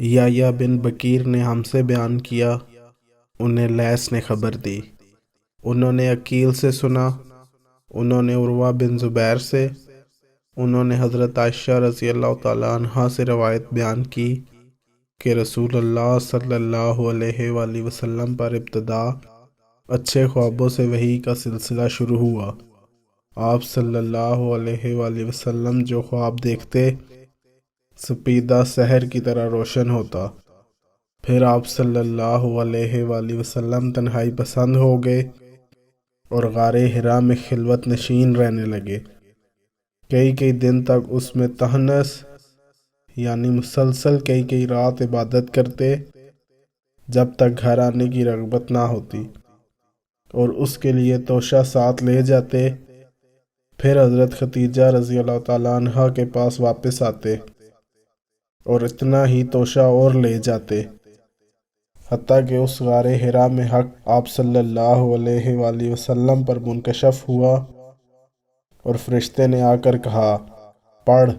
یحییٰ بن بکیر نے ہم سے بیان کیا، انہیں لیث نے خبر دی، انہوں نے عقیل سے سنا، انہوں نے عروہ بن زبیر سے، انہوں نے حضرت عائشہ رضی اللہ تعالیٰ عنہا سے روایت بیان کی کہ رسول اللہ صلی اللہ علیہ وآلہ وسلم پر ابتدا اچھے خوابوں سے وحی کا سلسلہ شروع ہوا۔ آپ صلی اللہ علیہ وآلہ وسلم جو خواب دیکھتے سپیدہ سحر کی طرح روشن ہوتا۔ پھر آپ صلی اللہ علیہ وآلہ وسلم تنہائی پسند ہو گئے اور غار حرا میں خلوت نشین رہنے لگے۔ کئی دن تک اس میں تہنس یعنی مسلسل کئی رات عبادت کرتے جب تک گھر آنے کی رغبت نہ ہوتی، اور اس کے لیے توشہ ساتھ لے جاتے۔ پھر حضرت ختیجہ رضی اللہ تعالیٰ عنہا کے پاس واپس آتے اور اتنا ہی توشہ اور لے جاتے، حتیٰ کہ اس غار حرا میں حق آپ صلی اللہ علیہ وآلہ وسلم پر منکشف ہوا اور فرشتے نے آ کر کہا، پڑھ۔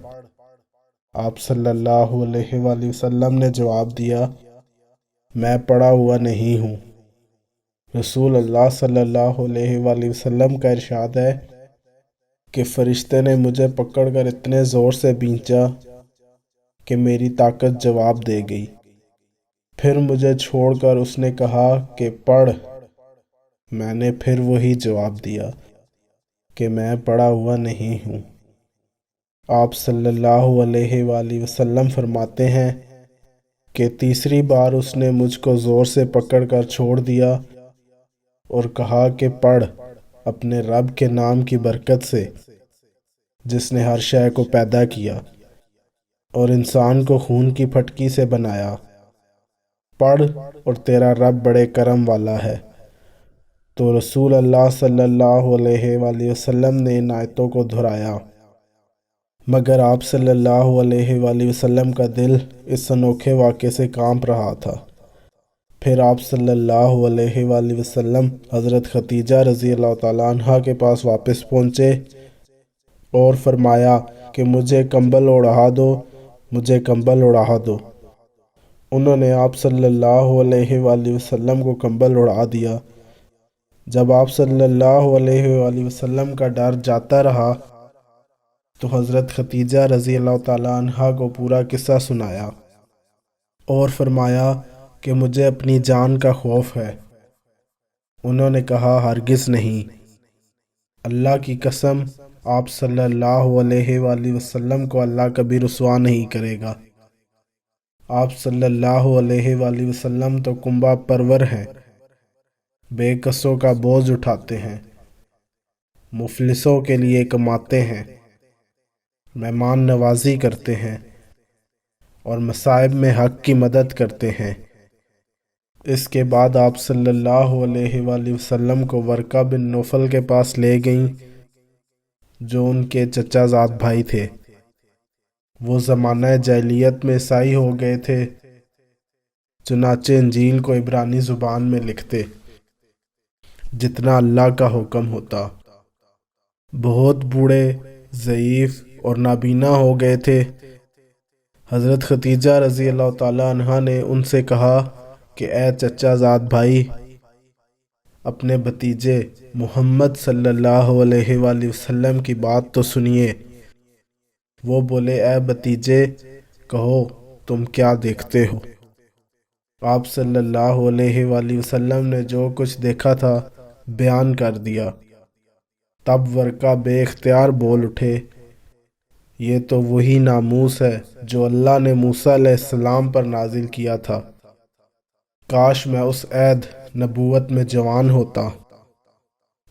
آپ صلی اللہ علیہ وآلہ وسلم نے جواب دیا، میں پڑھا ہوا نہیں ہوں۔ رسول اللہ صلی اللہ علیہ وآلہ وسلم کا ارشاد ہے کہ فرشتے نے مجھے پکڑ کر اتنے زور سے بھینچا کہ میری طاقت جواب دے گئی۔ پھر مجھے چھوڑ کر اس نے کہا کہ پڑھ۔ میں نے پھر وہی جواب دیا کہ میں پڑھا ہوا نہیں ہوں۔ آپ صلی اللہ علیہ وآلہ وسلم فرماتے ہیں کہ تیسری بار اس نے مجھ کو زور سے پکڑ کر چھوڑ دیا اور کہا کہ پڑھ اپنے رب کے نام کی برکت سے جس نے ہر شے کو پیدا کیا اور انسان کو خون کی پھٹکی سے بنایا۔ پڑھ اور تیرا رب بڑے کرم والا ہے۔ تو رسول اللہ صلی اللہ علیہ وآلہ وسلم نے ان آیتوں کو دہرایا، مگر آپ صلی اللہ علیہ وآلہ وسلم کا دل اس انوکھے واقعے سے کانپ رہا تھا۔ پھر آپ صلی اللہ علیہ وآلہ وسلم حضرت ختیجہ رضی اللہ تعالیٰ عنہا کے پاس واپس پہنچے اور فرمایا کہ مجھے کمبل اڑا دو، مجھے کمبل اڑا دو۔ انہوں نے آپ صلی اللہ علیہ وآلہ وسلم کو کمبل اڑا دیا۔ جب آپ صلی اللہ علیہ وآلہ وسلم کا ڈر جاتا رہا تو حضرت ختیجہ رضی اللہ تعالیٰ عنہا کو پورا قصہ سنایا اور فرمایا کہ مجھے اپنی جان کا خوف ہے۔ انہوں نے کہا، ہرگز نہیں، اللہ کی قسم، آپ صلی اللہ علیہ وآلہ وسلم کو اللہ کبھی رسوا نہیں کرے گا۔ آپ صلی اللہ علیہ وآلہ وسلم تو کنبہ پرور ہیں، بے کسوں کا بوجھ اٹھاتے ہیں، مفلسوں کے لیے کماتے ہیں، مہمان نوازی کرتے ہیں اور مصائب میں حق کی مدد کرتے ہیں۔ اس کے بعد آپ صلی اللہ علیہ وآلہ وسلم کو ورقہ بن نوفل کے پاس لے گئیں جو ان کے چچا زاد بھائی تھے۔ وہ زمانہ جاہلیت میں عیسائی ہو گئے تھے، چنانچہ انجیل کو عبرانی زبان میں لکھتے جتنا اللہ کا حکم ہوتا۔ بہت بوڑھے، ضعیف اور نابینا ہو گئے تھے۔ حضرت ختیجہ رضی اللہ تعالیٰ عنہا نے ان سے کہا کہ اے چچا زاد بھائی، اپنے بھتیجے محمد صلی اللہ علیہ وآلہ وسلم کی بات تو سنیے۔ وہ بولے، اے بھتیجے، کہو تم کیا دیکھتے ہو؟ آپ صلی اللہ علیہ وآلہ وسلم نے جو کچھ دیکھا تھا بیان کر دیا۔ تب ورقہ بے اختیار بول اٹھے، یہ تو وہی ناموس ہے جو اللہ نے موسیٰ علیہ السلام پر نازل کیا تھا۔ کاش میں اس عہد نبوت میں جوان ہوتا،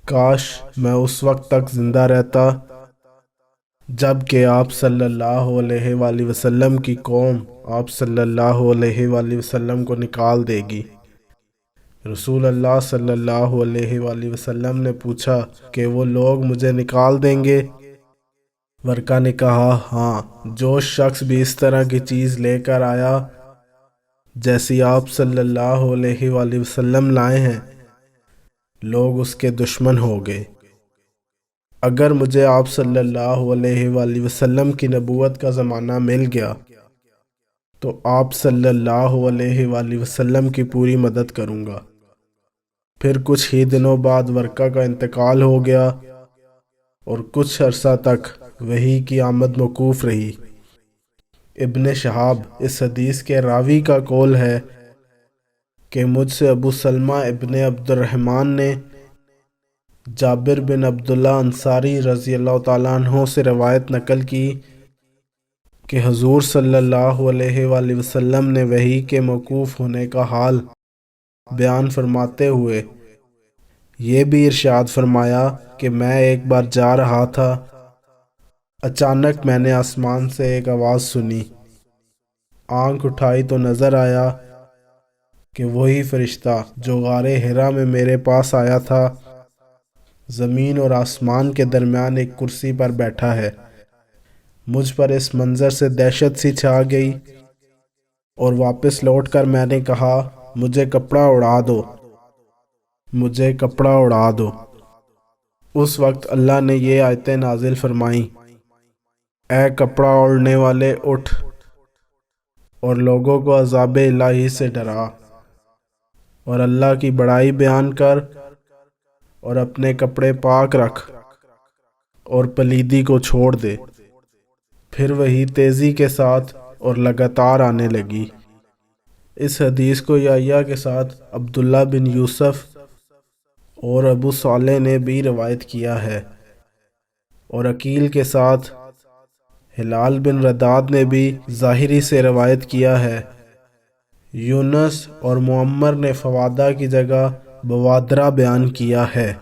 کاش میں اس وقت تک زندہ رہتا جب کہ آپ صلی اللہ علیہ وآلہ وسلم کی قوم آپ صلی اللہ علیہ وآلہ وسلم کو نکال دے گی۔ رسول اللہ صلی اللہ علیہ وآلہ وسلم نے پوچھا کہ وہ لوگ مجھے نکال دیں گے؟ ورقہ نے کہا، ہاں، جو شخص بھی اس طرح کی چیز لے کر آیا جیسی آپ صلی اللہ علیہ وآلہ وسلم لائے ہیں، لوگ اس کے دشمن ہو گئے۔ اگر مجھے آپ صلی اللہ علیہ وآلہ وسلم کی نبوت کا زمانہ مل گیا تو آپ صلی اللہ علیہ وآلہ وسلم کی پوری مدد کروں گا۔ پھر کچھ ہی دنوں بعد ورقہ کا انتقال ہو گیا اور کچھ عرصہ تک وحی کی آمد موقوف رہی۔ ابن شہاب اس حدیث کے راوی کا قول ہے کہ مجھ سے ابو سلمہ ابن عبد الرحمن نے جابر بن عبداللہ انصاری رضی اللہ تعالیٰ عنہ سے روایت نقل کی کہ حضور صلی اللہ علیہ وآلہ وسلم نے وحی کے موقوف ہونے کا حال بیان فرماتے ہوئے یہ بھی ارشاد فرمایا کہ میں ایک بار جا رہا تھا، اچانک میں نے آسمان سے ایک آواز سنی، آنکھ اٹھائی تو نظر آیا کہ وہی فرشتہ جو غار حرا میں میرے پاس آیا تھا زمین اور آسمان کے درمیان ایک کرسی پر بیٹھا ہے۔ مجھ پر اس منظر سے دہشت سی چھا گئی اور واپس لوٹ کر میں نے کہا مجھے کپڑا اڑا دو، مجھے کپڑا اڑا دو۔ اس وقت اللہ نے یہ آیتیں نازل فرمائیں، اے کپڑا اوڑھنے والے اٹھ اور لوگوں کو عذاب الہی سے ڈرا اور اللہ کی بڑائی بیان کر اور اپنے کپڑے پاک رکھ اور پلیدی کو چھوڑ دے۔ پھر وہی تیزی کے ساتھ اور لگاتار آنے لگی۔ اس حدیث کو یحییٰ کے ساتھ عبداللہ بن یوسف اور ابو صالح نے بھی روایت کیا ہے، اور عقیل کے ساتھ ہلال بن رداد نے بھی ظاہری سے روایت کیا ہے۔ یونس اور معمر نے فوادہ کی جگہ بوادرہ بیان کیا ہے۔